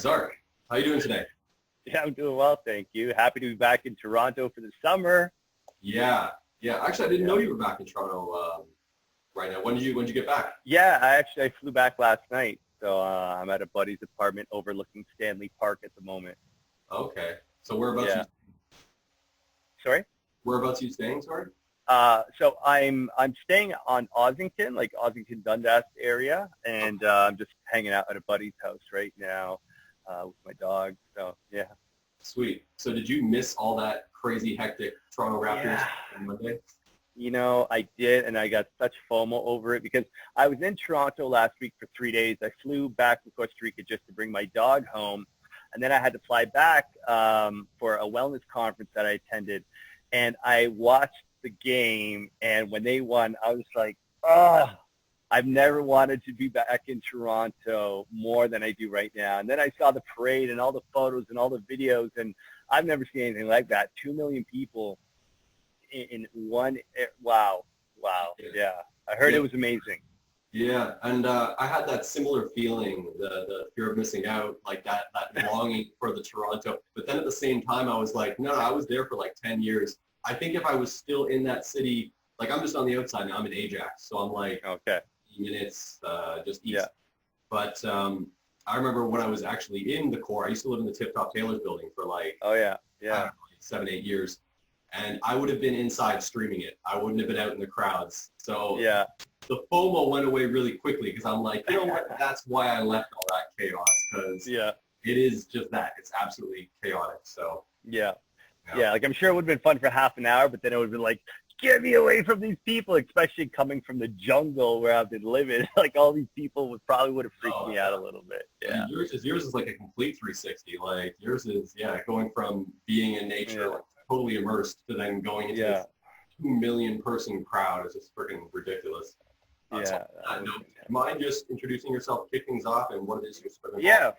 Zark, how you doing today? Yeah, I'm doing well, thank you. Happy to be back in Toronto for the summer. Yeah. Actually, I didn't know you were back in Toronto right now. When did you get back? Yeah, I flew back last night, so I'm at a buddy's apartment overlooking Stanley Park at the moment. Okay. So whereabouts Yeah. Sorry? whereabouts you staying? Sorry. So I'm staying on Ossington, like Ossington Dundas area, and I'm just hanging out at a buddy's house right now with my dog. So yeah. Sweet. So did you miss all that crazy hectic Toronto Raptors on Monday? You know, I did, and I got such FOMO over it because I was in Toronto last week for 3 days. I flew back from Costa Rica just to bring my dog home, and then I had to fly back for a wellness conference that I attended, and I watched the game, and when they won, I was like, oh, I've never wanted to be back in Toronto more than I do right now. And then I saw the parade and all the photos and all the videos, and I've never seen anything like that. 2 million people in one. Wow. Yeah. I heard it was amazing. Yeah, and I had that similar feeling, the fear of missing out, like that longing for the Toronto. But then at the same time, I was like, no, I was there for like 10 years. I think if I was still in that city, like I'm just on the outside now, I'm in Ajax, so I'm like Okay. minutes just east. Yeah. But I remember when I was actually in the core, I used to live in the Tip Top Taylors building for like Oh yeah. I don't know, 7-8 years. And I would have been inside streaming it. I wouldn't have been out in the crowds. So Yeah. the FOMO went away really quickly because I'm like, you know what? That's why I left all that chaos, because Yeah. it is just that. It's absolutely chaotic. So Yeah. Like I'm sure it would have been fun for half an hour, but then it would have been like, get me away from these people, especially coming from the jungle where I've been living. Like all these people probably would have freaked me out a little bit. Yeah. I mean, yours is like a complete 360. Like yours is, going from being in nature, like totally immersed, to then going into this 2 million person crowd is just freaking ridiculous. So, do you mind just introducing yourself, kick things off, and what it is you're spending? Yeah,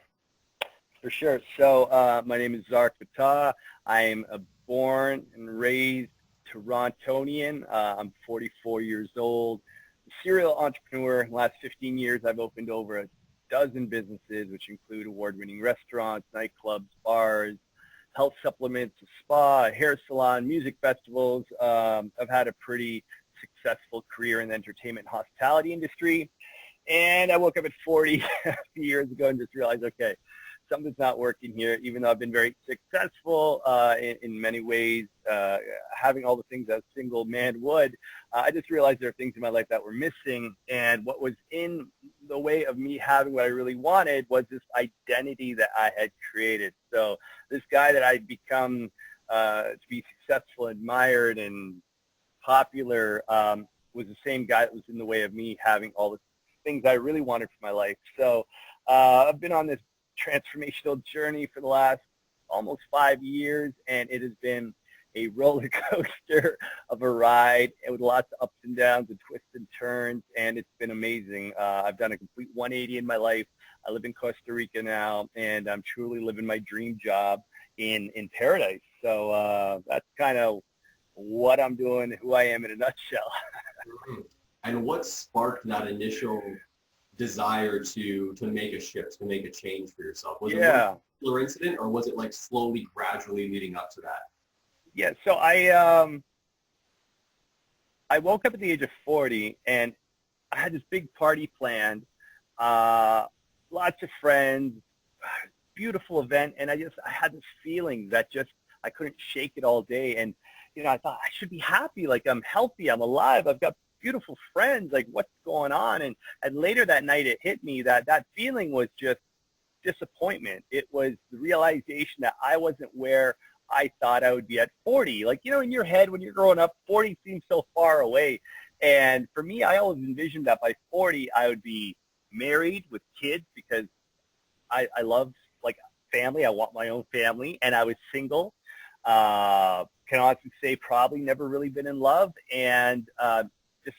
for sure. So my name is Zark Fatah. I'm a born and raised Torontonian. I'm 44 years old. Serial entrepreneur. In the last 15 years, I've opened over a dozen businesses, which include award-winning restaurants, nightclubs, bars, health supplements, a spa, a hair salon, music festivals. I've had a pretty successful career in the entertainment and hospitality industry. And I woke up at 40 a few years ago and just realized, okay, something's not working here, even though I've been very successful in many ways, having all the things that a single man would. I just realized there are things in my life that were missing, and what was in the way of me having what I really wanted was this identity that I had created. So this guy that I'd become to be successful, admired, and popular was the same guy that was in the way of me having all the things I really wanted for my life. So I've been on this transformational journey for the last almost 5 years, and it has been a roller coaster of a ride with lots of ups and downs and twists and turns, and it's been amazing. I've done a complete 180 in my life. I live in Costa Rica now, and I'm truly living my dream job in paradise. So that's kind of what I'm doing, who I am in a nutshell. And what sparked that initial desire to make a shift, to make a change for yourself? Was it a particular incident, or was it like slowly, gradually leading up to that? Yeah, so I woke up at the age of 40, and I had this big party planned, lots of friends, beautiful event, and I had this feeling that I couldn't shake it all day. And I thought I should be happy, like I'm healthy, I'm alive, I've got beautiful friends, like what's going on? And later that night it hit me that feeling was just disappointment. It was the realization that I wasn't where I thought I would be at 40. Like, in your head when you're growing up, 40 seems so far away. And for me, I always envisioned that by 40 I would be married with kids, because I love like family. I want my own family, and I was single. Can honestly say probably never really been in love, and just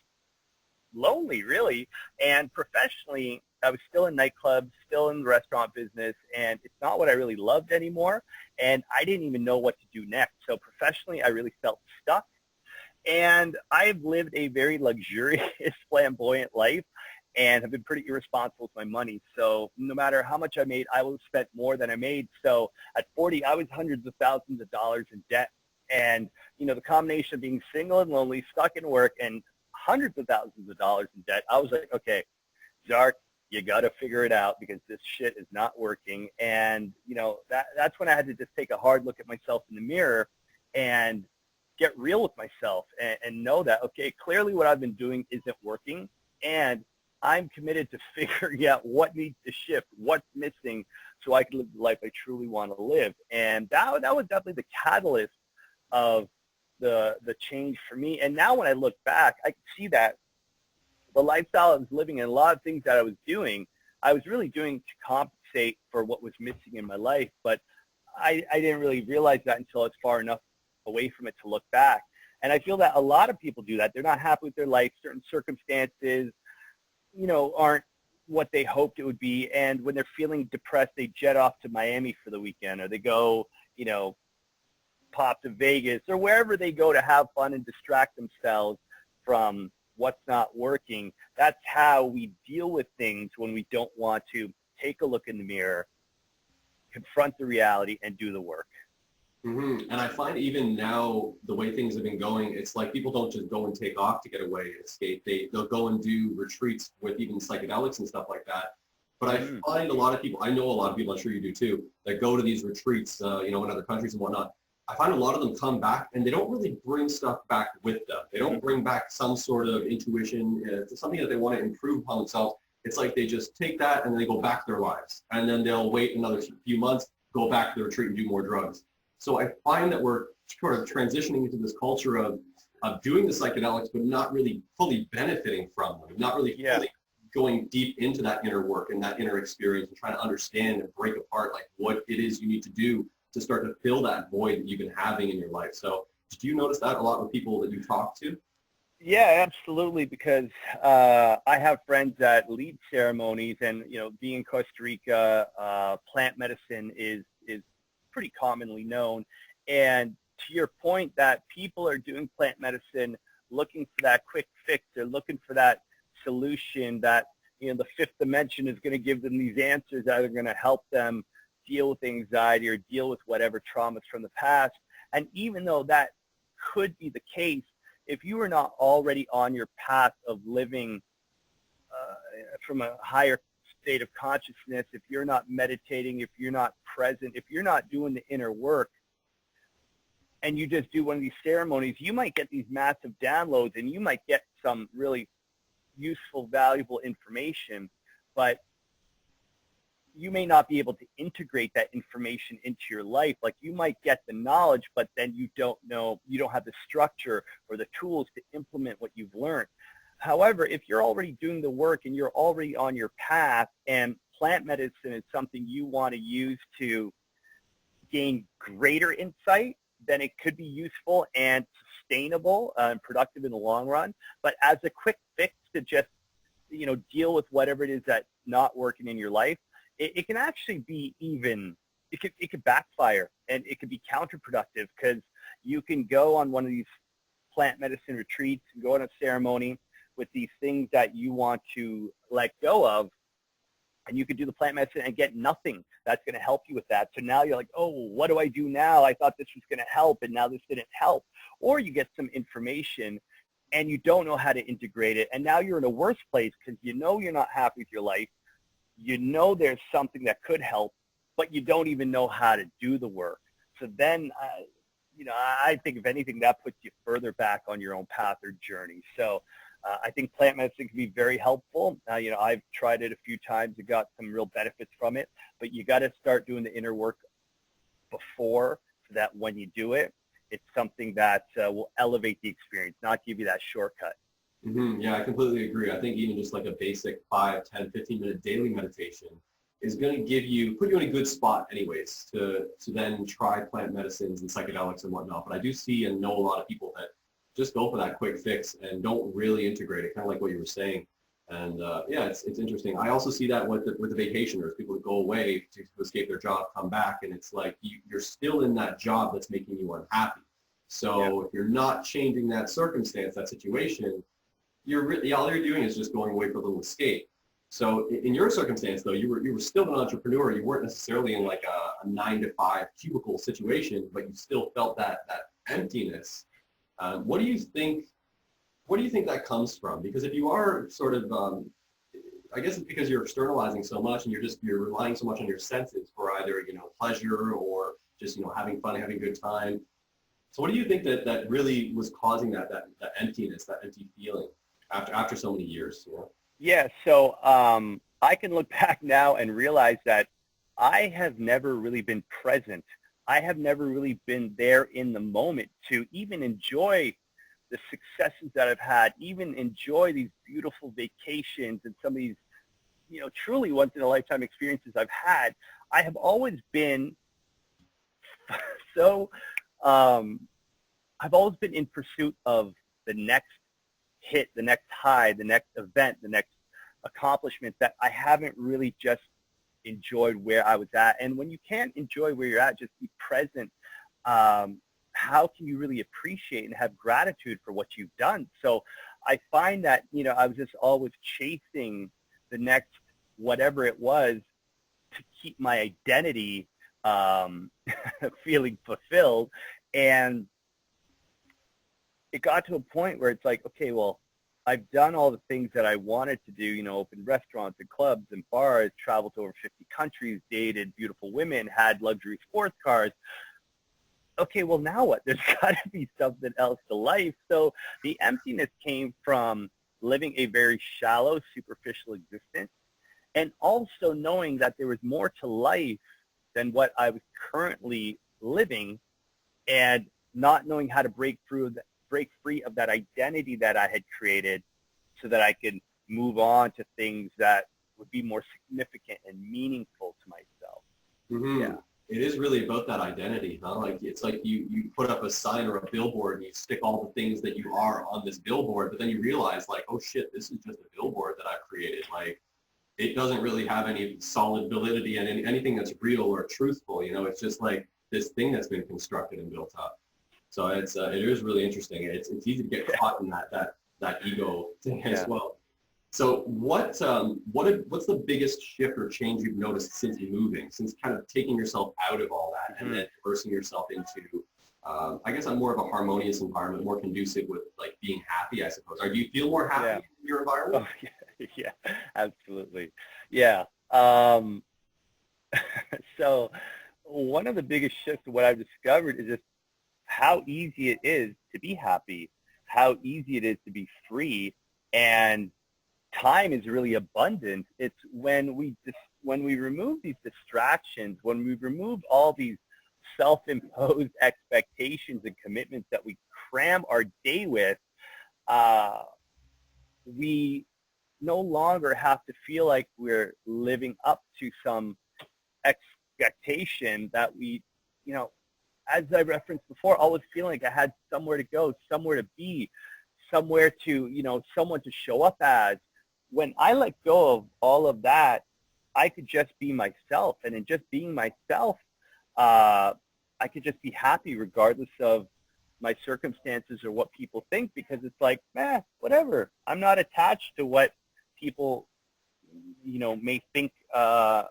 lonely, really. And professionally, I was still in nightclubs, still in the restaurant business, and it's not what I really loved anymore, and I didn't even know what to do next. So professionally, I really felt stuck, and I've lived a very luxurious, flamboyant life, and have been pretty irresponsible with my money. So no matter how much I made, I will have spent more than I made. So at 40, I was hundreds of thousands of dollars in debt. And, you know, the combination of being single and lonely, stuck in work, and hundreds of thousands of dollars in debt, I was like, okay, Zark, you got to figure it out because this shit is not working. And, you know, that's when I had to just take a hard look at myself in the mirror and get real with myself and know that, okay, clearly what I've been doing isn't working. And I'm committed to figuring out what needs to shift, what's missing, so I can live the life I truly want to live. And that was definitely the catalyst of the change for me. And now when I look back, I can see that the lifestyle I was living and a lot of things that I was doing, I was really doing to compensate for what was missing in my life. But I didn't really realize that until it's far enough away from it to look back. And I feel that a lot of people do that. They're not happy with their life. Certain circumstances, you know, aren't what they hoped it would be. And when they're feeling depressed, they jet off to Miami for the weekend, or they go, you know, pop to Vegas, or wherever they go to have fun and distract themselves from what's not working. That's how we deal with things when we don't want to take a look in the mirror, confront the reality, and do the work. Mm-hmm. And I find even now, the way things have been going, it's like people don't just go and take off to get away and escape. They'll go and do retreats with even psychedelics and stuff like that. But I find a lot of people, I know a lot of people, I'm sure you do too, that go to these retreats, you know, in other countries and whatnot. I find a lot of them come back and they don't really bring stuff back with them. They don't bring back some sort of intuition, something that they want to improve upon themselves. It's like they just take that and then they go back to their lives. And then they'll wait another few months, go back to the retreat and do more drugs. So I find that we're sort of transitioning into this culture of doing the psychedelics, but not really fully benefiting from them, not really fully going deep into that inner work and that inner experience and trying to understand and break apart like what it is you need to do to start to fill that void that you've been having in your life. So do you notice that a lot with people that you talk to? Yeah, absolutely, because I have friends that lead ceremonies, and, you know, being in Costa Rica, plant medicine is pretty commonly known. And to your point that people are doing plant medicine looking for that quick fix, they're looking for that solution that, you know, the fifth dimension is going to give them these answers that are going to help them deal with anxiety or deal with whatever traumas from the past. And even though that could be the case, if you are not already on your path of living from a higher state of consciousness, if you're not meditating, if you're not present, if you're not doing the inner work, and you just do one of these ceremonies, you might get these massive downloads and you might get some really useful, valuable information, but you may not be able to integrate that information into your life. Like, you might get the knowledge, but then you don't know, you don't have the structure or the tools to implement what you've learned. However, if you're already doing the work and you're already on your path, and plant medicine is something you want to use to gain greater insight, then it could be useful and sustainable and productive in the long run. But as a quick fix to just, you know, deal with whatever it is that's not working in your life, it can actually be even, it could backfire, and it could be counterproductive, because you can go on one of these plant medicine retreats and go on a ceremony with these things that you want to let go of, and you could do the plant medicine and get nothing that's going to help you with that. So now you're like, oh, what do I do now? I thought this was going to help, and now this didn't help. Or you get some information and you don't know how to integrate it, and now you're in a worse place because you know you're not happy with your life. You know there's something that could help, but you don't even know how to do the work. So then, you know, I think if anything, that puts you further back on your own path or journey. So I think plant medicine can be very helpful. You know, I've tried it a few times and got some real benefits from it, but you got to start doing the inner work before, so that when you do it, it's something that will elevate the experience, not give you that shortcut. Mm-hmm. Yeah, I completely agree. I think even just like a basic 5, 10, 15-minute daily meditation is going to put you in a good spot anyways to then try plant medicines and psychedelics and whatnot. But I do see and know a lot of people that just go for that quick fix and don't really integrate it, kind of like what you were saying. And yeah, it's interesting. I also see that with the vacationers, people that go away to escape their job, come back, and it's like you're still in that job that's making you unhappy. So if you're not changing that circumstance, that situation, all you're doing is just going away for a little escape. So in your circumstance, though, you were still an entrepreneur. You weren't necessarily in like a 9-to-5 cubicle situation, but you still felt that emptiness. What do you think? What do you think that comes from? Because if you are sort of, I guess it's because you're externalizing so much, and you're relying so much on your senses for either pleasure or just having fun, having a good time. So what do you think that really was causing that emptiness, that empty feeling after so many years? Yeah, so I can look back now and realize that I have never really been present. I have never really been there in the moment to even enjoy the successes that I've had, even enjoy these beautiful vacations and some of these, truly once-in-a-lifetime experiences I've had. I have always been so, I've always been in pursuit of the next hit, the next high, the next event, the next accomplishment, that I haven't really just enjoyed where I was at. And when you can't enjoy where you're at, just be present, how can you really appreciate and have gratitude for what you've done? So I find that, I was just always chasing the next whatever it was to keep my identity feeling fulfilled. And it got to a point where it's like, okay, well, I've done all the things that I wanted to do, opened restaurants and clubs and bars, traveled to over 50 countries, dated beautiful women, had luxury sports cars. Okay, well, now what? There's got to be something else to life. So the emptiness came from living a very shallow, superficial existence, and also knowing that there was more to life than what I was currently living, and not knowing how to break free of that identity that I had created so that I could move on to things that would be more significant and meaningful to myself. Mm-hmm. Yeah. It is really about that identity, huh? Like it's like you put up a sign or a billboard and you stick all the things that you are on this billboard, but then you realize like, oh shit, this is just a billboard that I've created. Like it doesn't really have any solid validity and anything that's real or truthful. It's just like this thing that's been constructed and built up. So it is really interesting. It's easy to get caught in that ego thing as well. So what's the biggest shift or change you've noticed since moving, since kind of taking yourself out of all that and then immersing yourself into, I guess, a more of a harmonious environment, more conducive with like being happy, I suppose. Do you feel more happy in your environment? Oh, yeah, absolutely. Yeah. So one of the biggest shifts of what I've discovered is just how easy it is to be happy, how easy it is to be free, and time is really abundant. It's when we remove these distractions, when we remove all these self-imposed expectations and commitments that we cram our day with, we no longer have to feel like we're living up to some expectation that we, as I referenced before, always feeling like I had somewhere to go, somewhere to be, somewhere to, someone to show up as. When I let go of all of that, I could just be myself. And in just being myself, I could just be happy regardless of my circumstances or what people think, because it's like, whatever. I'm not attached to what people, may think of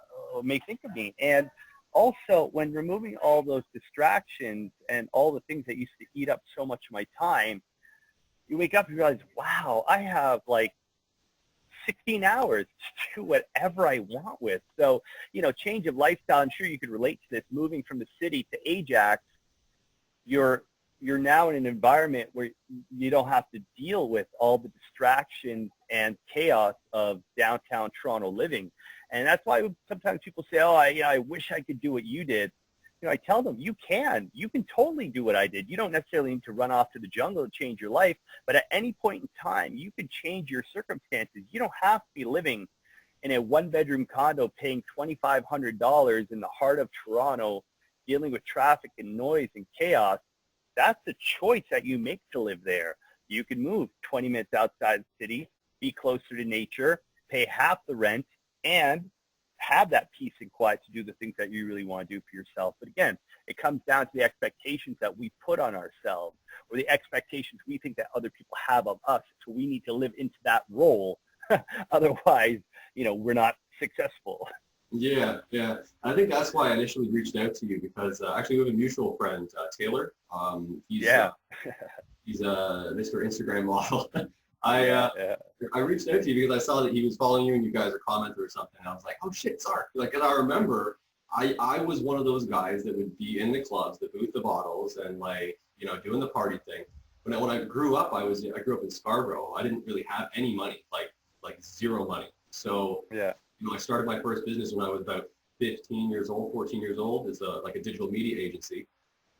me. And also, when removing all those distractions and all the things that used to eat up so much of my time, you wake up and realize, wow, I have like 16 hours to do whatever I want with. So, change of lifestyle, I'm sure you could relate to this. Moving from the city to Ajax, you're now in an environment where you don't have to deal with all the distractions and chaos of downtown Toronto living. And that's why sometimes people say, oh, I wish I could do what you did. I tell them, you can totally do what I did. You don't necessarily need to run off to the jungle to change your life, but at any point in time, you can change your circumstances. You don't have to be living in a one-bedroom condo paying $2,500 in the heart of Toronto, dealing with traffic and noise and chaos. That's a choice that you make to live there. You can move 20 minutes outside the city, be closer to nature, pay half the rent, and have that peace and quiet to do the things that you really want to do for yourself. But again, it comes down to the expectations that we put on ourselves, or the expectations we think that other people have of us. So we need to live into that role. Otherwise, we're not successful. Yeah. I think that's why I initially reached out to you, because actually we have a mutual friend, Taylor. He's a Mr. Instagram model. I reached out to you because I saw that he was following you and you guys are commenting or something. And I was like, oh shit, Zark. Like, and I remember I was one of those guys that would be in the clubs, the booth, the bottles, and like, doing the party thing. When I grew up, I grew up in Scarborough. I didn't really have any money, like zero money. So I started my first business when I was about 14 years old, as a digital media agency.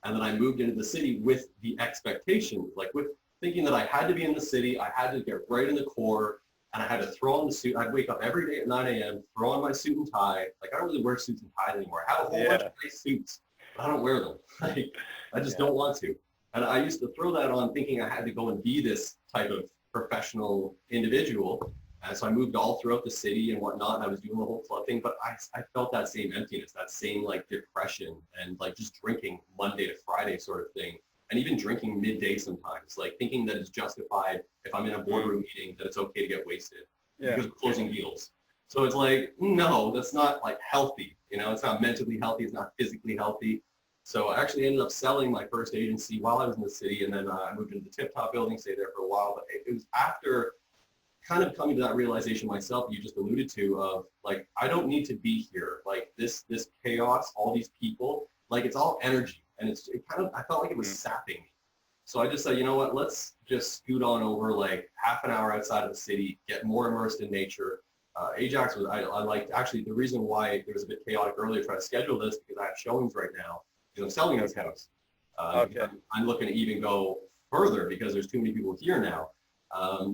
And then I moved into the city with the expectation, with thinking that I had to be in the city, I had to get right in the core, and I had to throw on the suit. I'd wake up every day at 9 a.m., throw on my suit and tie. Like, I don't really wear suits and ties anymore. I have a whole bunch of nice suits, but I don't wear them. I just don't want to. And I used to throw that on thinking I had to go and be this type of professional individual. And so I moved all throughout the city and whatnot, and I was doing the whole club thing, but I felt that same emptiness, that same depression, and just drinking Monday to Friday sort of thing, and even drinking midday sometimes, thinking that it's justified if I'm in a boardroom meeting that it's okay to get wasted because we're closing deals. So it's no, that's not healthy. It's not mentally healthy, it's not physically healthy. So I actually ended up selling my first agency while I was in the city, and then I moved into the Tip Top building, stayed there for a while, but it was after kind of coming to that realization myself you just alluded to of I don't need to be here. This chaos, all these people, it's all energy, and I felt like it was sapping me. So I just said, you know what, let's just scoot on over half an hour outside of the city, get more immersed in nature. Ajax was, I liked, actually the reason why it was a bit chaotic earlier trying to schedule this, because I have showings right now because I'm selling this house. I'm looking to even go further because there's too many people here now. I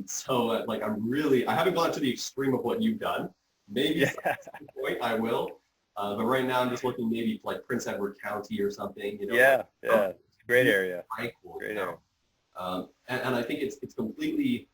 haven't gone to the extreme of what you've done. Maybe at some point I will. But right now I'm just looking maybe Prince Edward County or something. It's a great area. Cool, great area. And I think it's completely,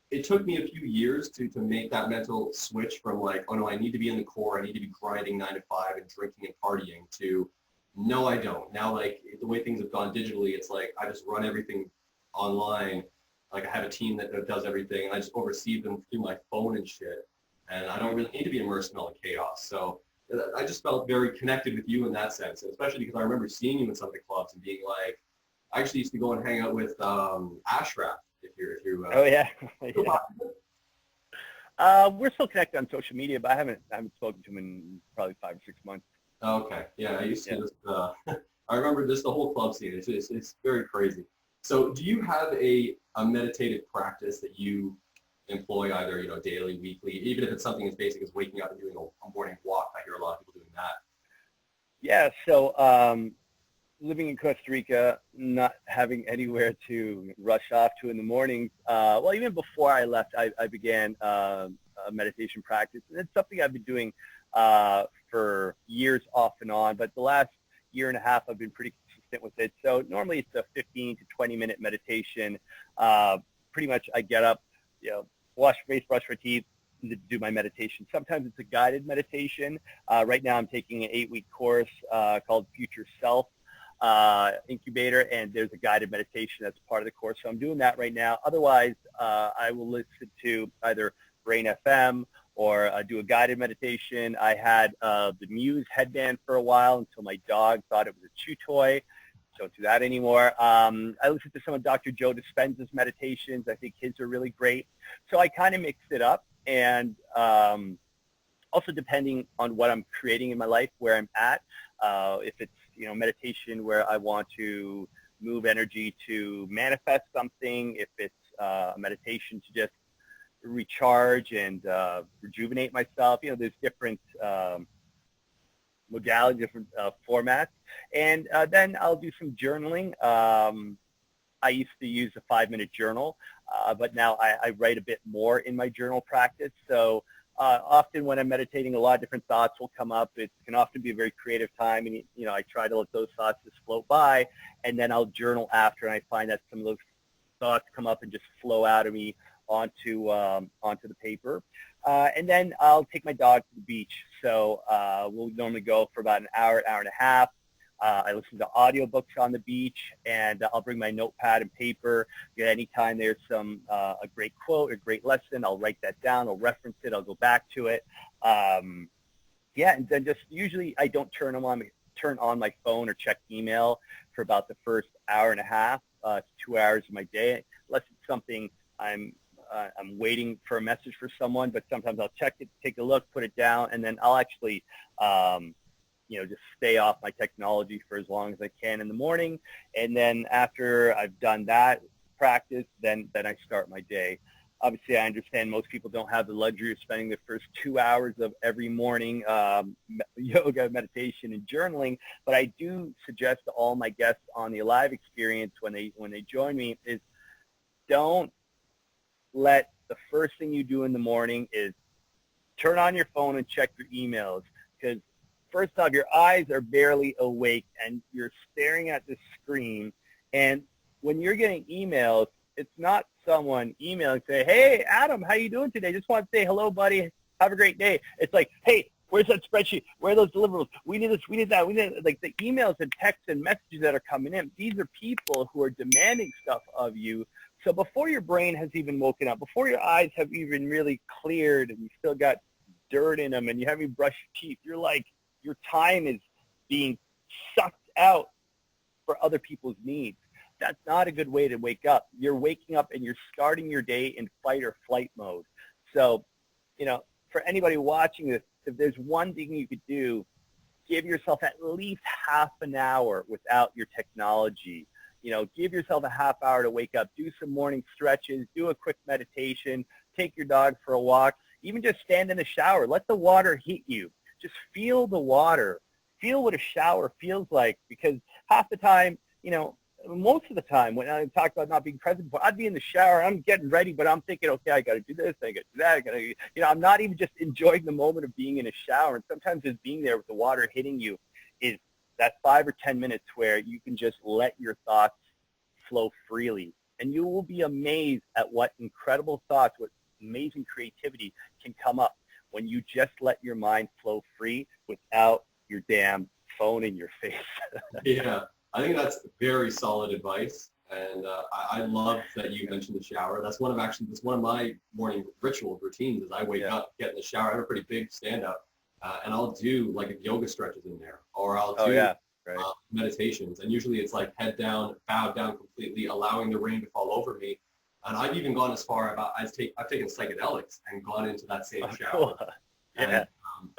it took me a few years to make that mental switch from oh no, I need to be in the core, I need to be grinding 9 to 5 and drinking and partying, to no, I don't. Now, the way things have gone digitally, it's I just run everything online. I have a team that does everything, and I just oversee them through my phone and shit. And I don't really need to be immersed in all the chaos. So I just felt very connected with you in that sense, and especially because I remember seeing you in some of the clubs and being I actually used to go and hang out with Ashraf. We're still connected on social media, but I haven't spoken to him in probably 5 or 6 months. Okay, yeah, I used to just. I remember just the whole club scene. It's very crazy. So do you have a meditative practice that you employ either, daily, weekly, even if it's something as basic as waking up and doing a morning walk? I hear a lot of people doing that. Yeah, so living in Costa Rica, not having anywhere to rush off to in the mornings, even before I left, I began a meditation practice. And it's something I've been doing for years off and on, but the last year and a half I've been pretty consistent with it. So normally it's a 15 to 20-minute meditation. Pretty much I get up, wash my face, brush my teeth, and do my meditation. Sometimes it's a guided meditation. Right now I'm taking an 8-week course called Future Self Incubator, and there's a guided meditation that's part of the course. So I'm doing that right now. Otherwise, I will listen to either Brain FM or do a guided meditation. I had the Muse headband for a while until my dog thought it was a chew toy. Don't do that anymore. I listen to some of Dr. Joe Dispenza's meditations. I think his are really great. So I kind of mix it up, and also depending on what I'm creating in my life, where I'm at. If it's meditation where I want to move energy to manifest something, if it's meditation to just recharge and rejuvenate myself, there's different modalities, different formats. And then I'll do some journaling. I used to use a 5-minute journal, but now I write a bit more in my journal practice. So often when I'm meditating, a lot of different thoughts will come up. It can often be a very creative time, and I try to let those thoughts just float by, and then I'll journal after, and I find that some of those thoughts come up and just flow out of me onto the paper. And then I'll take my dog to the beach. So we'll normally go for about an hour, hour and a half. I listen to audiobooks on the beach, and I'll bring my notepad and paper. Anytime there's a great quote, a great lesson, I'll write that down. I'll reference it. I'll go back to it. And then just usually I don't turn on my phone or check email for about the first hour and a half. It's 2 hours of my day, unless it's something I'm waiting for a message for someone. But sometimes I'll check it, take a look, put it down, and then I'll actually just stay off my technology for as long as I can in the morning. And then after I've done that practice, then I start my day. Obviously, I understand most people don't have the luxury of spending the first 2 hours of every morning yoga, meditation, and journaling. But I do suggest to all my guests on the Alive experience when they join me is don't let the first thing you do in the morning is turn on your phone and check your emails, because first off, your eyes are barely awake and you're staring at the screen. And when you're getting emails, it's not someone emailing saying, "Hey, Adam, how you doing today? Just want to say hello, buddy. Have a great day." It's like, "Hey, where's that spreadsheet? Where are those deliverables? We need this, we need that, we need," like the emails and texts and messages that are coming in. These are people who are demanding stuff of you. So before your brain has even woken up, before your eyes have even really cleared and you still got dirt in them and you haven't even brushed your teeth, you're like, your time is being sucked out for other people's needs. That's not a good way to wake up. You're waking up and you're starting your day in fight or flight mode. So, for anybody watching this, if there's one thing you could do, give yourself at least half an hour without your technology. Give yourself a half hour to wake up, do some morning stretches, do a quick meditation, take your dog for a walk, even just stand in the shower. Let the water hit you. Just feel the water. Feel what a shower feels like, because half the time, most of the time when I talk about not being present, I'd be in the shower, I'm getting ready, but I'm thinking, okay, I got to do this, I got to do that, I got to, I'm not even just enjoying the moment of being in a shower. And sometimes just being there with the water hitting you is that 5 or 10 minutes where you can just let your thoughts flow freely. And you will be amazed at what incredible thoughts, what amazing creativity can come up when you just let your mind flow free without your damn phone in your face. Yeah, I think that's very solid advice. And I love that you mentioned the shower. That's one of my morning ritual routines is I wake up, get in the shower. I have a pretty big stand-up, and I'll do like yoga stretches in there, or I'll do meditations. And usually it's like head down, bowed down completely, allowing the rain to fall over me. And I've even gone as far about I've taken psychedelics and gone into that same shower. Cool. Yeah.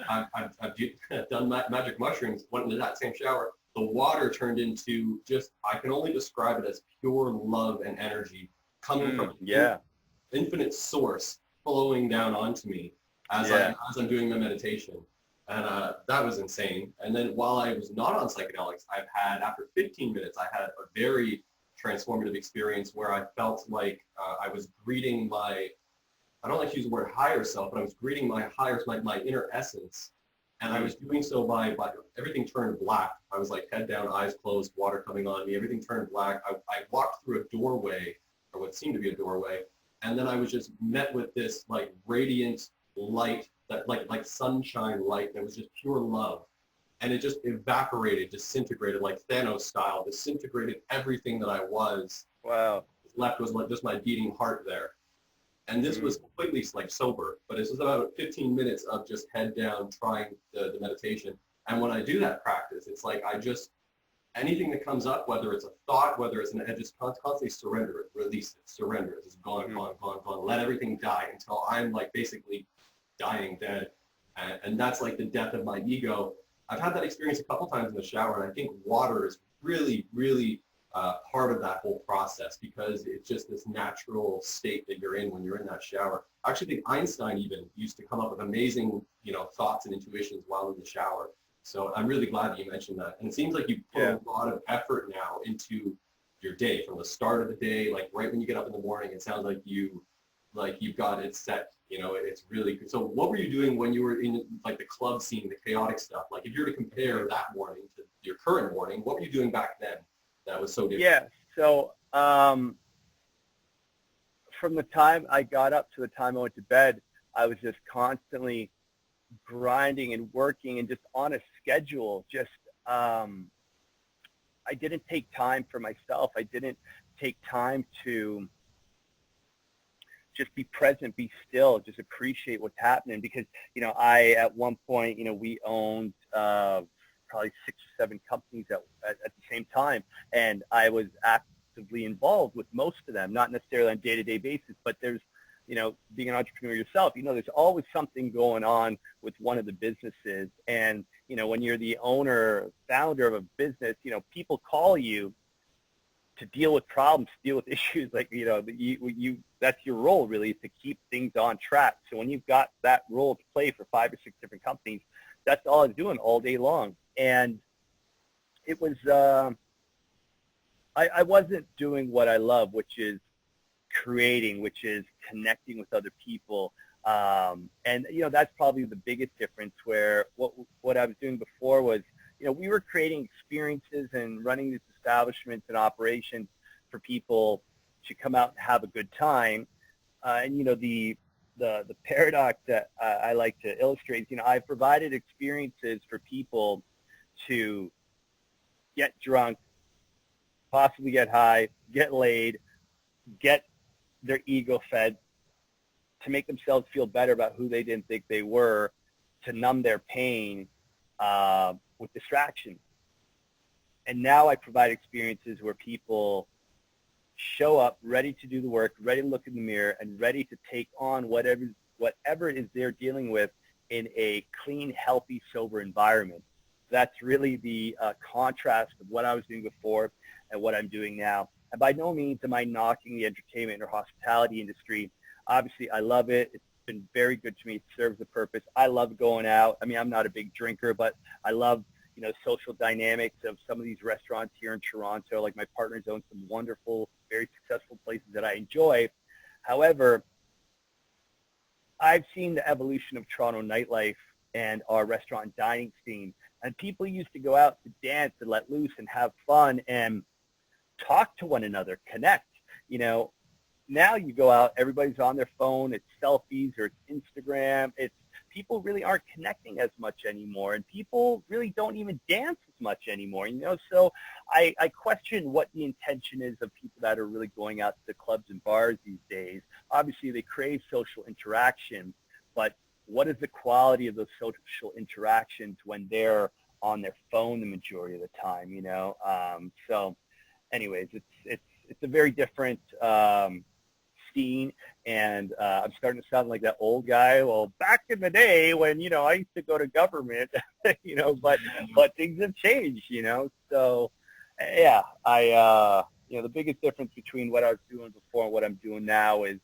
And I've done magic mushrooms, went into that same shower. The water turned into I can only describe it as pure love and energy coming from an infinite source flowing down onto me as I'm doing my meditation. And that was insane. And then while I was not on psychedelics, after 15 minutes, I had a very transformative experience where I felt like I was greeting I don't like to use the word higher self, but I was greeting my inner essence. And I was doing so by everything turned black. I was like head down, eyes closed, water coming on me, everything turned black. I walked through a doorway, or what seemed to be a doorway, and then I was just met with this like radiant light, that like sunshine light that was just pure love. And it just evaporated, disintegrated, like Thanos style, disintegrated everything that I was. Wow. Left was like just my beating heart there. And this was completely like sober, but this was about 15 minutes of just head down, trying the meditation. And when I do that practice, it's like anything that comes up, whether it's a thought, whether it's I just constantly surrender it, release it, surrender it. It's gone, gone. Let everything die until I'm like basically dying dead. And that's like the death of my ego. I've had that experience a couple times in the shower, and I think water is really, really part of that whole process, because it's just this natural state that you're in when you're in that shower. I actually think Einstein even used to come up with amazing, thoughts and intuitions while in the shower. So I'm really glad that you mentioned that. And it seems like you put a lot of effort now into your day, from the start of the day, like right when you get up in the morning. It sounds like you've got it set. It's really good. So what were you doing when you were in like the club scene, the chaotic stuff? Like if you were to compare that morning to your current morning, what were you doing back then that was so different? Yeah. So from the time I got up to the time I went to bed, I was just constantly grinding and working and just on a schedule. Just I didn't take time for myself. I didn't take time to just be present, be still, just appreciate what's happening. Because, at one point, we owned probably 6 or 7 companies at the same time. And I was actively involved with most of them, not necessarily on a day-to-day basis, but there's, being an entrepreneur yourself, there's always something going on with one of the businesses. And, when you're the owner, founder of a business, people call you to deal with problems, to deal with issues, like, that's your role, really, to keep things on track. So when you've got that role to play for 5 or 6 different companies, that's all I was doing all day long. And it was, I wasn't doing what I love, which is creating, which is connecting with other people. And, that's probably the biggest difference, where what I was doing before was, we were creating experiences and running these establishments and operations for people to come out and have a good time. And, the paradox that I like to illustrate is, I've provided experiences for people to get drunk, possibly get high, get laid, get their ego fed, to make themselves feel better about who they didn't think they were, to numb their pain with distraction. And now I provide experiences where people show up ready to do the work, ready to look in the mirror, and ready to take on whatever it is they're dealing with in a clean, healthy, sober environment. That's really the contrast of what I was doing before and what I'm doing now. And by no means am I knocking the entertainment or hospitality industry. Obviously, I love it. It's been very good to me. It serves a purpose. I love going out. I mean, I'm not a big drinker, but I love, social dynamics of some of these restaurants here in Toronto. Like, my partners own some wonderful, very successful places that I enjoy. However, I've seen the evolution of Toronto nightlife and our restaurant and dining scene. And people used to go out to dance and let loose and have fun and talk to one another, connect. Now you go out, everybody's on their phone, it's selfies or it's Instagram. People really aren't connecting as much anymore, and people really don't even dance as much anymore. So I question what the intention is of people that are really going out to clubs and bars these days. Obviously, they crave social interaction, but what is the quality of those social interactions when they're on their phone the majority of the time? So, anyways, it's a very different scene, and I'm starting to sound like that old guy. Well, back in the day when I used to go to government, but things have changed, So, yeah, the biggest difference between what I was doing before and what I'm doing now is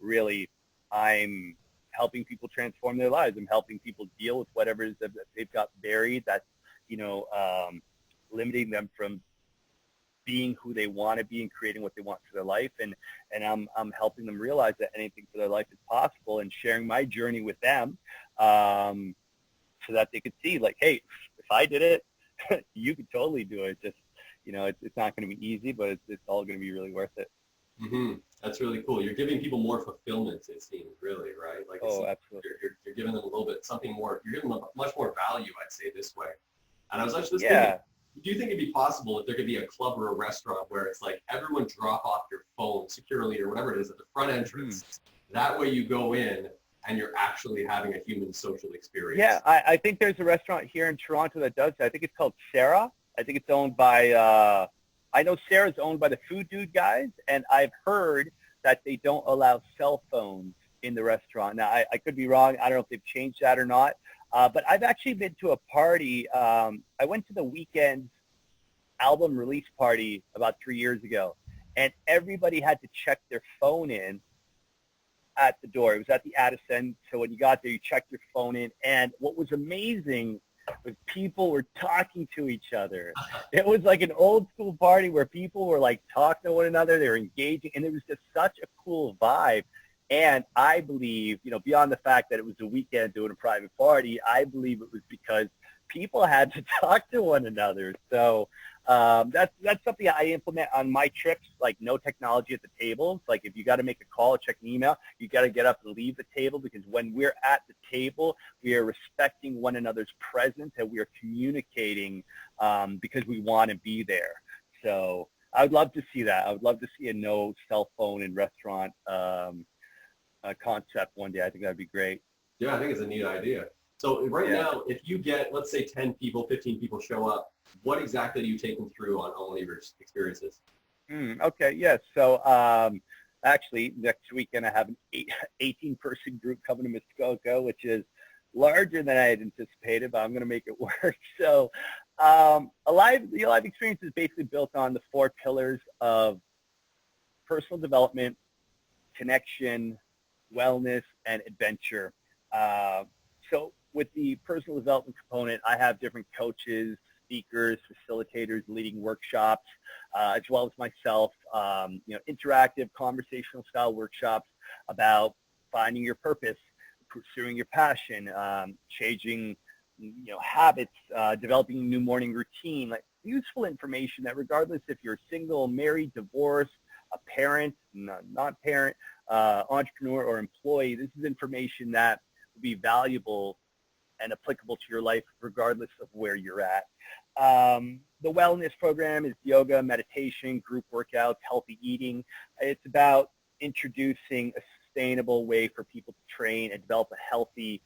really I'm helping people transform their lives. I'm helping people deal with whatever it is that they've got buried that's limiting them from being who they want to be and creating what they want for their life. And I'm helping them realize that anything for their life is possible, and sharing my journey with them so that they could see, like, hey, if I did it, you could totally do it. Just, it's not going to be easy, but it's all going to be really worth it. Mm-hmm. That's really cool. You're giving people more fulfillment, it seems, really, right? Like, absolutely. You're giving them a little bit, something more, you're giving them much more value, I'd say, this way. And I was actually thinking, do you think it'd be possible if there could be a club or a restaurant where it's like everyone drop off your phone securely or whatever it is at the front entrance? Mm-hmm. That way you go in and you're actually having a human social experience. Yeah, I think there's a restaurant here in Toronto that does that. I think it's called Sarah. I think it's owned by, I know Sarah's owned by the Food Dude guys, and I've heard that they don't allow cell phones in the restaurant. Now, I could be wrong. I don't know if they've changed that or not. But I've actually been to a party. I went to the Weeknd's album release party about 3 years ago, and everybody had to check their phone in at the door. It was at the Addison, so when you got there, you checked your phone in, and what was amazing was people were talking to each other. It was like an old school party where people were like talking to one another, they were engaging, and it was just such a cool vibe. And I believe, beyond the fact that it was the Weeknd doing a private party, I believe it was because people had to talk to one another. So That's something I implement on my trips, like no technology at the table. Like if you got to make a call or check an email, you got to get up and leave the table, because when we're at the table, we are respecting one another's presence and we are communicating because we want to be there. So I would love to see that. I would love to see a no cell phone in restaurant concept one day. I think that'd be great. Yeah, I think it's a neat idea. So right Yeah. now, if you get, let's say 10 people, 15 people show up, what exactly do you take them through on all of your experiences? Okay, yes. So actually, next weekend I have an 18-person group coming to Muskoka, which is larger than I had anticipated, but I'm going to make it work. So the live experience is basically built on the 4 pillars of personal development, connection, wellness, and adventure. So with the personal development component, I have different coaches, speakers, facilitators leading workshops, as well as myself, interactive conversational style workshops about finding your purpose, pursuing your passion, changing, habits, developing a new morning routine, like useful information that regardless if you're single, married, divorced, a parent, non-parent, entrepreneur, or employee, this is information that will be valuable and applicable to your life regardless of where you're at. The wellness program is yoga, meditation, group workouts, healthy eating. It's about introducing a sustainable way for people to train and develop a healthy,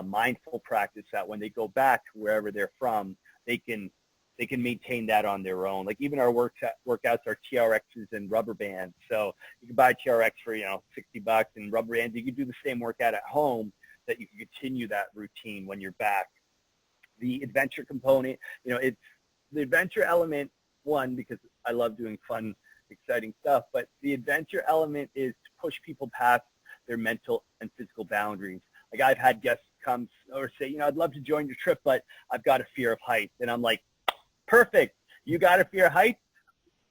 mindful practice that when they go back to wherever they're from, they can maintain that on their own. Like even our workouts are TRXs and rubber bands. So you can buy TRX for, $60 and rubber bands. You can do the same workout at home that you can continue that routine when you're back. The adventure component, it's the adventure element, one, because I love doing fun, exciting stuff, but the adventure element is to push people past their mental and physical boundaries. Like I've had guests come or say, I'd love to join your trip, but I've got a fear of heights. And I'm like, perfect. You got a fear of heights?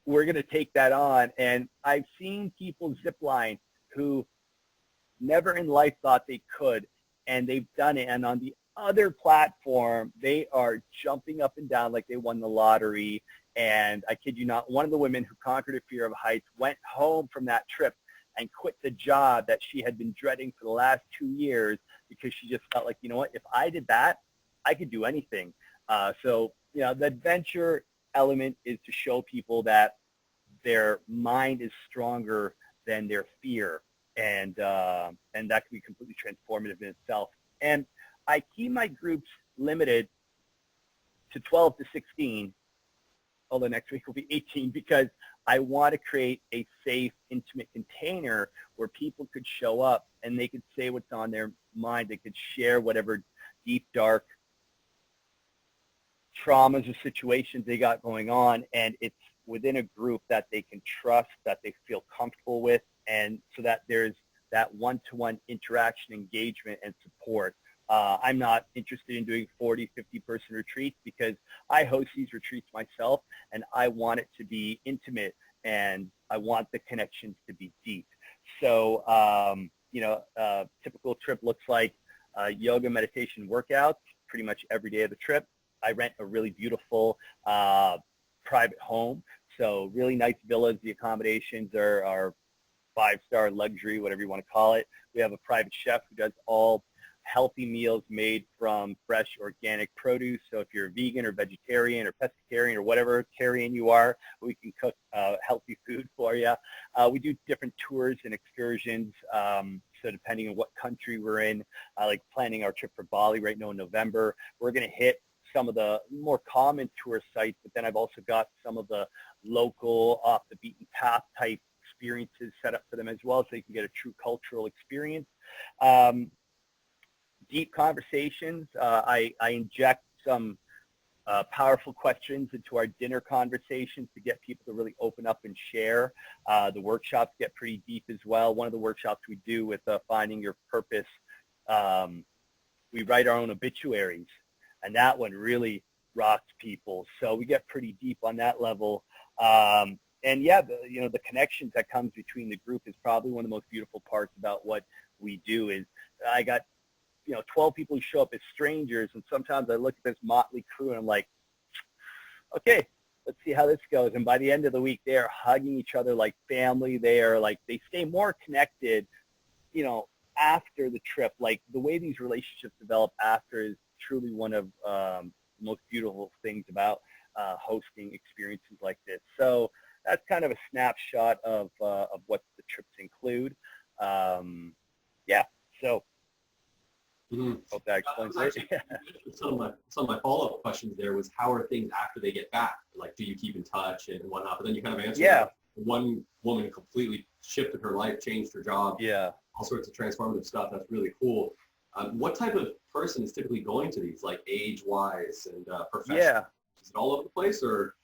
We're going to take that on. And I've seen people zip line who never in life thought they could, and they've done it. And on the other platform, they are jumping up and down like they won the lottery. And I kid you not, one of the women who conquered a fear of heights went home from that trip and quit the job that she had been dreading for the last 2 years because she just felt like, if I did that, I could do anything. So the adventure element is to show people that their mind is stronger than their fear. And that can be completely transformative in itself. And I keep my groups limited to 12 to 16, although next week will be 18, because I want to create a safe, intimate container where people could show up and they could say what's on their mind. They could share whatever deep, dark traumas or situations they got going on, and it's within a group that they can trust, that they feel comfortable with, and so that there's that one-to-one interaction, engagement, and support. I'm not interested in doing 40, 50-person retreats because I host these retreats myself, and I want it to be intimate, and I want the connections to be deep. So, typical trip looks like yoga, meditation, workouts pretty much every day of the trip. I rent a really beautiful private home, so really nice villas. The accommodations are 5-star luxury, whatever you want to call it. We have a private chef who does all healthy meals made from fresh organic produce. So if you're a vegan or vegetarian or pescatarian or whatever tarian you are, we can cook healthy food for you. We do different tours and excursions. So depending on what country we're in, like planning our trip for Bali right now in November, we're going to hit some of the more common tour sites, but then I've also got some of the local off the beaten path type experiences set up for them as well, so you can get a true cultural experience. Deep conversations. I inject some powerful questions into our dinner conversations to get people to really open up and share. The workshops get pretty deep as well. One of the workshops we do with Finding Your Purpose, we write our own obituaries, and that one really rocks people. So we get pretty deep on that level. And yeah, the connections that comes between the group is probably one of the most beautiful parts about what we do. Is I got 12 people who show up as strangers, and sometimes I look at this motley crew and I'm like, okay, let's see how this goes. And by the end of the week, they are hugging each other like family. They are like, they stay more connected, you know, after the trip. Like the way these relationships develop after is truly one of the most beautiful things about hosting experiences like this. So that's kind of a snapshot of what the trips include. Yeah, so hope that explains it. Some of my follow-up questions there was, how are things after they get back? Like, do you keep in touch and whatnot? But then you kind of answered that. One woman completely shifted her life, changed her job, all sorts of transformative stuff. That's really cool. What type of person is typically going to these, like age-wise and professional? Is it all over the place, or?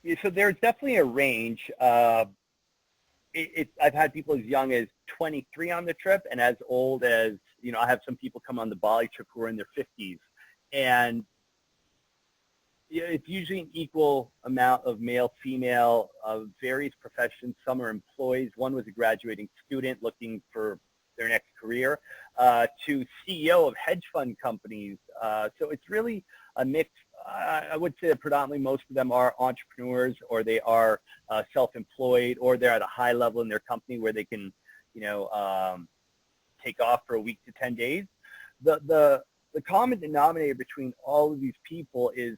Yeah, so there's definitely a range. I've had people as young as 23 on the trip, and as old as, you know, I have some people come on the Bali trip who are in their 50s. And yeah, it's usually an equal amount of male, female, of various professions. Some are employees. One was a graduating student looking for their next career, to CEO of hedge fund companies. So it's really a mix. I would say that predominantly most of them are entrepreneurs, or they are self-employed, or they're at a high level in their company where they can, you know, take off for a week to 10 days. The common denominator between all of these people is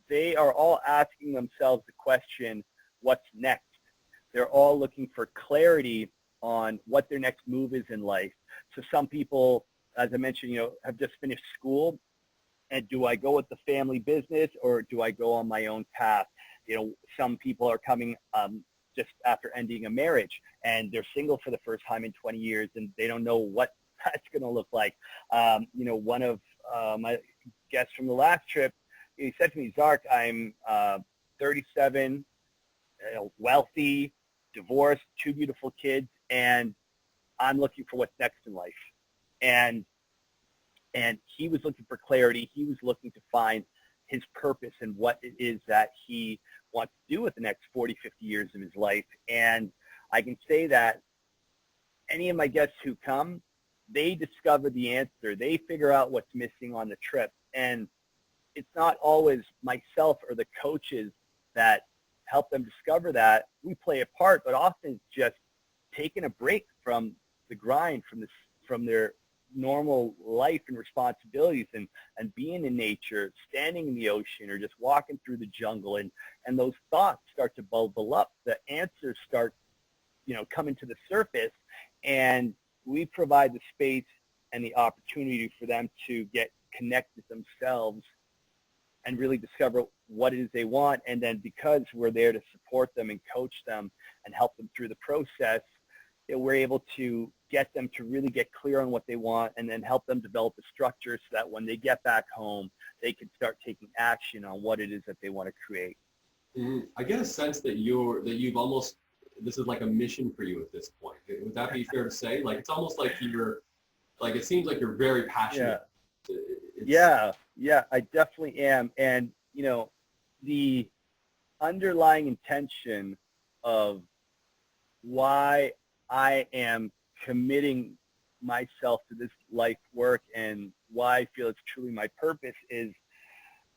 they are all asking themselves the question, what's next? They're all looking for clarity on what their next move is in life. So some people, as I mentioned, you know, have just finished school, and do I go with the family business, or do I go on my own path? You know, some people are coming just after ending a marriage, and they're single for the first time in 20 years, and they don't know what that's going to look like. You know, one of my guests from the last trip, he said to me, Zark, I'm 37, wealthy, divorced, 2 beautiful kids, and I'm looking for what's next in life. And he was looking for clarity. He was looking to find his purpose and what it is that he wants to do with the next 40, 50 years of his life. And I can say that any of my guests who come, they discover the answer. They figure out what's missing on the trip. And it's not always myself or the coaches that help them discover that. We play a part, but often it's just taking a break from the grind, from their normal life and responsibilities, and being in nature, standing in the ocean, or just walking through the jungle, and those thoughts start to bubble up. The answers start, you know, coming to the surface, and we provide the space and the opportunity for them to get connected themselves and really discover what it is they want. And then because we're there to support them and coach them and help them through the process, we're able to get them to really get clear on what they want, and then help them develop a structure so that when they get back home, they can start taking action on what it is that they want to create. I get a sense that you've almost, this is like a mission for you at this point. Would that be fair to say? Like, it's almost like it seems like you're very passionate. Yeah, I definitely am. And, you know, the underlying intention of why I am committing myself to this life work and why I feel it's truly my purpose is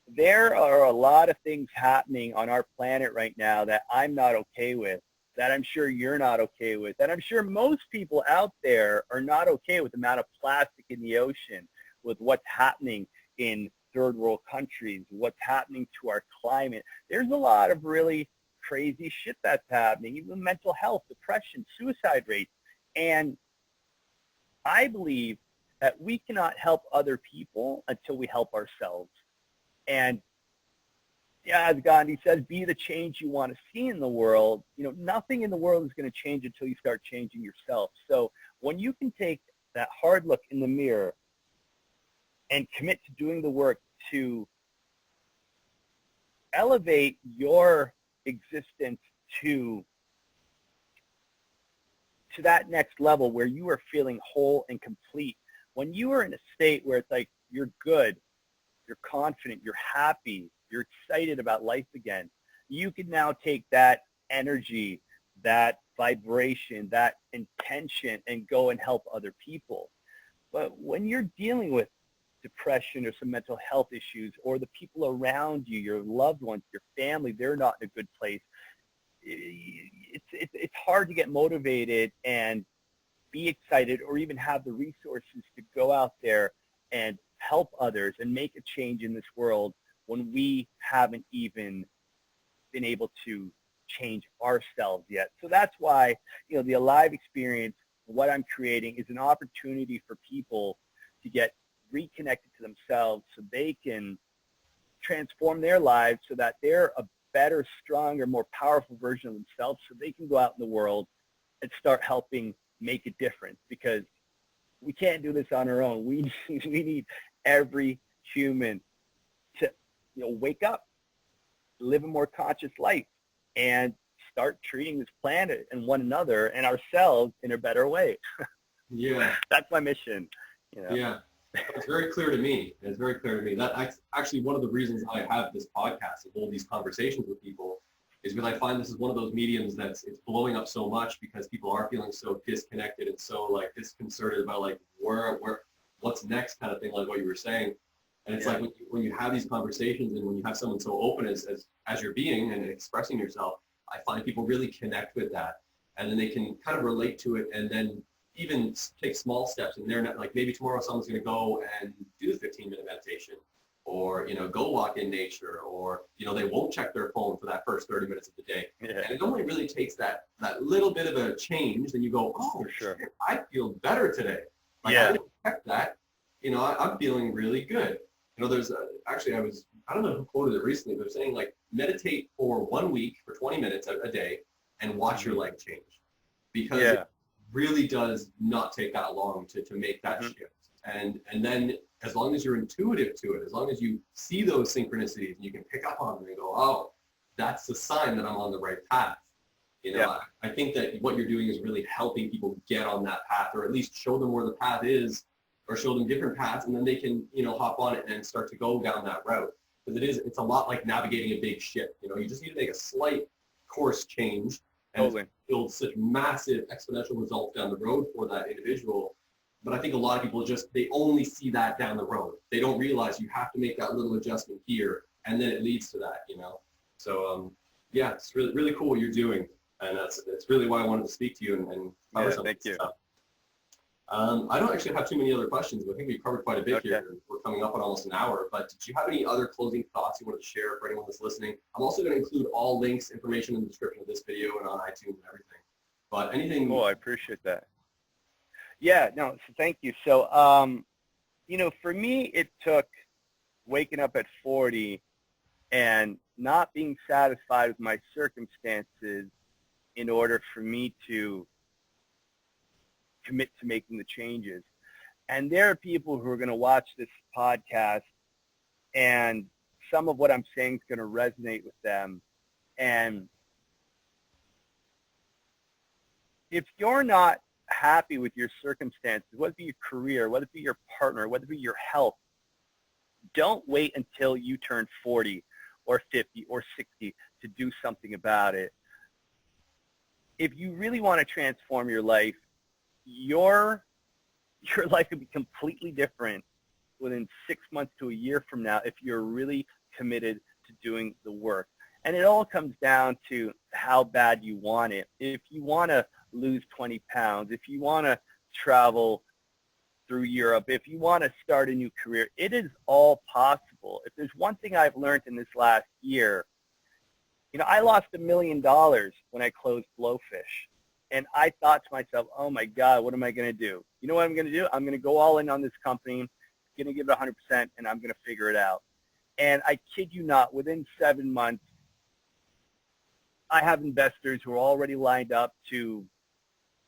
there are a lot of things happening on our planet right now that I'm not okay with, that I'm sure you're not okay with, that I'm sure most people out there are not okay with the amount of plastic in the ocean, with what's happening in third world countries, what's happening to our climate. There's a lot of really crazy shit that's happening, even mental health, depression, suicide rates. And I believe that we cannot help other people until we help ourselves. And yeah, as Gandhi says, be the change you want to see in the world. You know, nothing in the world is going to change until you start changing yourself. So when you can take that hard look in the mirror and commit to doing the work to elevate your existence to that next level where you are feeling whole and complete, when you are in a state where it's like you're good, you're confident, you're happy, you're excited about life again, you can now take that energy, that vibration, that intention, and go and help other people. But when you're dealing with depression or some mental health issues, or the people around you, your loved ones, your family, they're not in a good place, it's hard to get motivated and be excited or even have the resources to go out there and help others and make a change in this world when we haven't even been able to change ourselves yet. So that's why, the Alive experience, what I'm creating, is an opportunity for people to get reconnected to themselves so they can transform their lives so that they're a better, stronger, more powerful version of themselves, so they can go out in the world and start helping make a difference, because we can't do this on our own. We need every human to wake up, live a more conscious life, and start treating this planet and one another and ourselves in a better way. Yeah. That's my mission. Yeah. It's very clear to me. It's very clear to me. That's actually one of the reasons I have this podcast and hold these conversations with people, is because I find this is one of those mediums it's blowing up so much because people are feeling so disconnected and so disconcerted about where what's next kind of thing, like what you were saying. And it's like when you have these conversations and when you have someone so open as you're being and expressing yourself, I find people really connect with that, and then they can kind of relate to it, and then even take small steps. And they're not maybe tomorrow someone's going to go and do the 15-minute meditation, or go walk in nature, or they won't check their phone for that first 30 minutes of the day. Yeah. And it only really takes that little bit of a change, then you go, oh, for sure, shit, I feel better today. I didn't expect that. I'm feeling really good. There's I don't know who quoted it recently, but they're saying meditate for 1 week for 20 minutes a day and watch your life change, because it really does not take that long to make that shift. And then as long as you're intuitive to it, as long as you see those synchronicities and you can pick up on them and go, oh, that's a sign that I'm on the right path. I think that what you're doing is really helping people get on that path, or at least show them where the path is, or show them different paths, and then they can, hop on it and start to go down that route. Because it's a lot like navigating a big ship. You just need to make a slight course change and build such massive exponential results down the road for that individual. But I think a lot of people they only see that down the road. They don't realize you have to make that little adjustment here, and then it leads to that, So, it's really, really cool what you're doing. And that's really why I wanted to speak to you and cover some thank you. stuff. I don't actually have too many other questions, but I think we covered quite a bit here. We're coming up on almost an hour, but did you have any other closing thoughts you wanted to share for anyone that's listening? I'm also going to include all links, information in the description of this video and on iTunes and everything. But anything? Oh, I appreciate that. Yeah, no, so thank you. So, for me, it took waking up at 40 and not being satisfied with my circumstances in order for me to commit to making the changes. And there are people who are going to watch this podcast, and some of what I'm saying is going to resonate with them. And if you're not happy with your circumstances, whether it be your career, whether it be your partner, whether it be your health, don't wait until you turn 40 or 50 or 60 to do something about it. If you really want to transform your life, your life could be completely different within 6 months to a year from now if you're really committed to doing the work. And it all comes down to how bad you want it. If you want to lose 20 pounds, if you want to travel through Europe, if you want to start a new career, it is all possible. If there's one thing I've learned in this last year, I lost $1 million when I closed Blowfish. And I thought to myself, oh my God, what am I going to do? You know what I'm going to do? I'm going to go all in on this company, going to give it 100%, and I'm going to figure it out. And I kid you not, within 7 months, I have investors who are already lined up to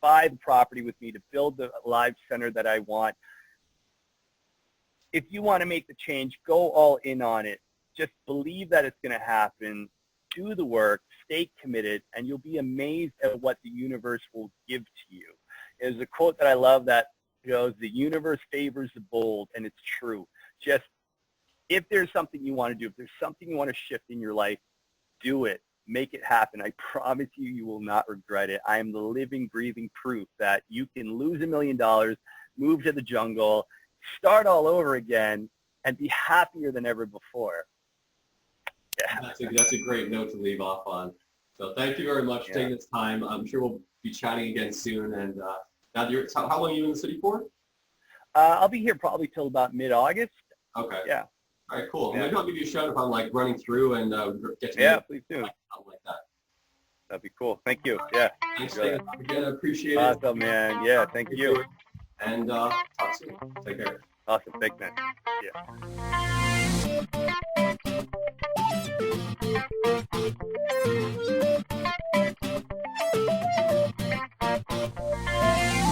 buy the property with me, to build the live center that I want. If you want to make the change, go all in on it. Just believe that it's going to happen. Do the work, stay committed, and you'll be amazed at what the universe will give to you. There's a quote that I love that goes, the universe favors the bold, and it's true. Just if there's something you want to do, if there's something you want to shift in your life, do it. Make it happen. I promise you, you will not regret it. I am the living, breathing proof that you can lose $1 million, move to the jungle, start all over again, and be happier than ever before. Yeah. That's a great note to leave off on. So thank you very much for taking this time. I'm sure we'll be chatting again soon. And now how long are you in the city for? I'll be here probably till about mid-August. Okay. Yeah. All right, cool. Yeah. Maybe I'll give you a shout if I'm like running through and get to Yeah, please do. something like that. That'd be cool. Thank you. Yeah. Thanks again. I appreciate it. Awesome, man. Yeah, thank you. And talk soon. Take care. Awesome. Thanks, man. Yeah.